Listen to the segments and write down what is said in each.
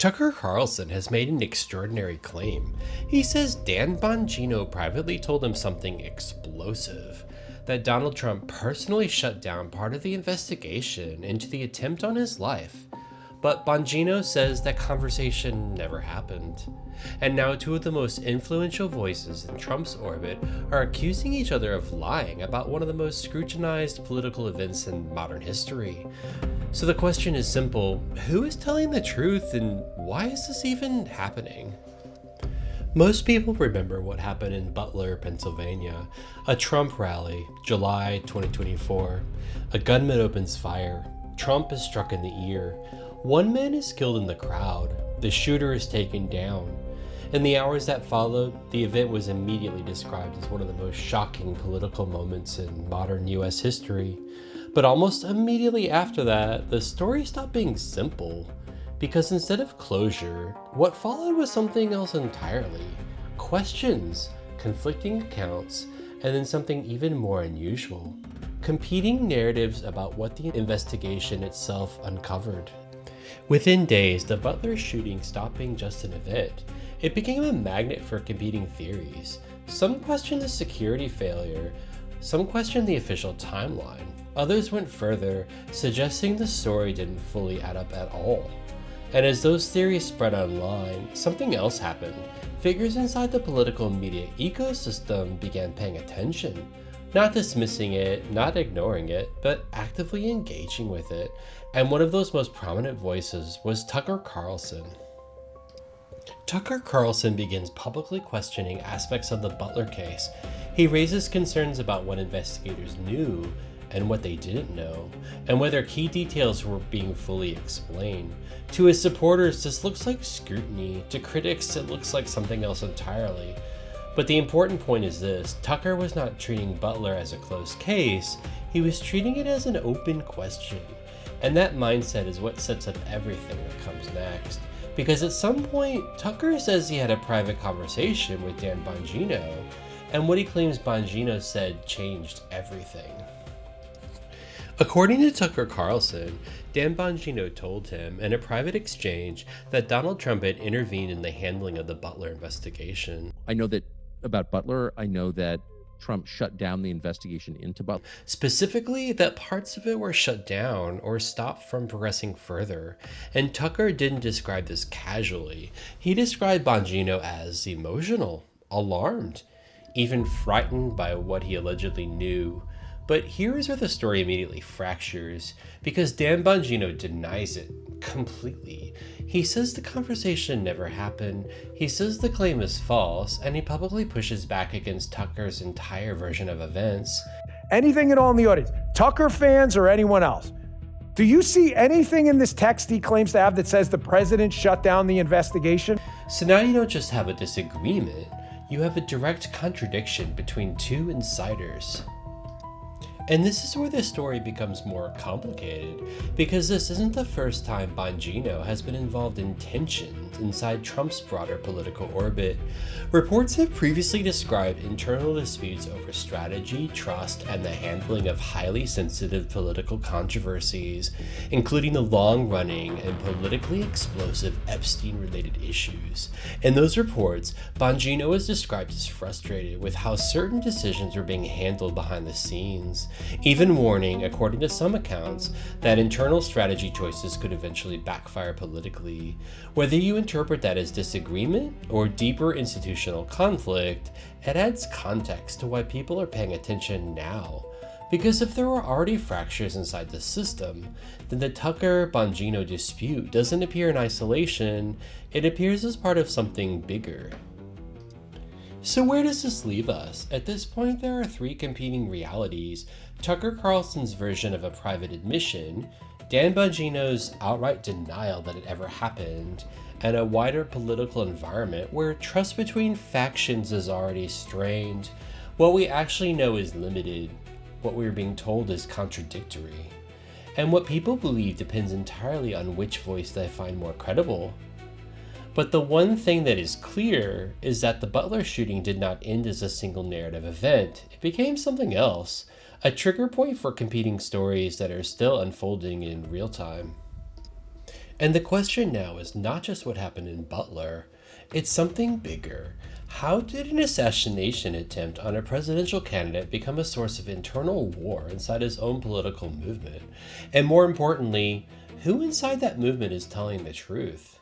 Tucker Carlson has made an extraordinary claim. He says Dan Bongino privately told him something explosive, that Donald Trump personally shut down part of the investigation into the attempt on his life. But Bongino says that conversation never happened. And now two of the most influential voices in Trump's orbit are accusing each other of lying about one of the most scrutinized political events in modern history. So the question is simple: who is telling the truth and why is this even happening? Most people remember what happened in Butler, Pennsylvania, a Trump rally, July 2024. A gunman opens fire. Trump is struck in the ear. One man is killed in the crowd. The shooter is taken down. In the hours that followed, the event was immediately described as one of the most shocking political moments in modern US history. But almost immediately after that, the story stopped being simple. Because instead of closure, what followed was something else entirely. Questions, conflicting accounts, and then something even more unusual: competing narratives about what the investigation itself uncovered. Within days, the Butler shooting stopped being just an event. It became a magnet for competing theories. Some questioned the security failure, some questioned the official timeline. Others went further, suggesting the story didn't fully add up at all. And as those theories spread online, something else happened. Figures inside the political media ecosystem began paying attention. Not dismissing it, not ignoring it, but actively engaging with it. And one of those most prominent voices was Tucker Carlson. Tucker Carlson begins publicly questioning aspects of the Butler case. He raises concerns about what investigators knew and what they didn't know, and whether key details were being fully explained. To his supporters, this looks like scrutiny. To critics, it looks like something else entirely. But the important point is this: Tucker was not treating Butler as a closed case, he was treating it as an open question. And that mindset is what sets up everything that comes next. Because at some point, Tucker says he had a private conversation with Dan Bongino, and what he claims Bongino said changed everything. According to Tucker Carlson, Dan Bongino told him in a private exchange that Donald Trump had intervened in the handling of the Butler investigation. I know that about Butler, I know that Trump shut down the investigation into Butler. Specifically, that parts of it were shut down or stopped from progressing further. And Tucker didn't describe this casually. He described Bongino as emotional, alarmed, even frightened by what he allegedly knew. But here's where the story immediately fractures, because Dan Bongino denies it completely. He says the conversation never happened, he says the claim is false, and he publicly pushes back against Tucker's entire version of events. Anything at all in the audience, Tucker fans or anyone else, do you see anything in this text he claims to have that says the president shut down the investigation? So now you don't just have a disagreement, you have a direct contradiction between two insiders. And this is where the story becomes more complicated, because this isn't the first time Bongino has been involved in tensions inside Trump's broader political orbit. Reports have previously described internal disputes over strategy, trust, and the handling of highly sensitive political controversies, including the long-running and politically explosive Epstein-related issues. In those reports, Bongino is described as frustrated with how certain decisions were being handled behind the scenes, even warning, according to some accounts, that internal strategy choices could eventually backfire politically. Whether you interpret that as disagreement or deeper institutional conflict, it adds context to why people are paying attention now. Because if there were already fractures inside the system, then the Tucker-Bongino dispute doesn't appear in isolation, it appears as part of something bigger. So where does this leave us? At this point, there are three competing realities: Tucker Carlson's version of a private admission, Dan Bongino's outright denial that it ever happened, and a wider political environment where trust between factions is already strained. What we actually know is limited, what we are being told is contradictory, and what people believe depends entirely on which voice they find more credible. But the one thing that is clear is that the Butler shooting did not end as a single narrative event. It became something else, a trigger point for competing stories that are still unfolding in real time. And the question now is not just what happened in Butler, it's something bigger. How did an assassination attempt on a presidential candidate become a source of internal war inside his own political movement? And more importantly, who inside that movement is telling the truth?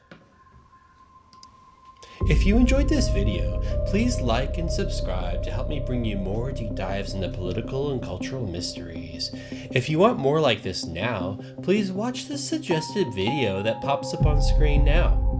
If you enjoyed this video, please like and subscribe to help me bring you more deep dives into political and cultural mysteries. If you want more like this now, please watch the suggested video that pops up on screen now.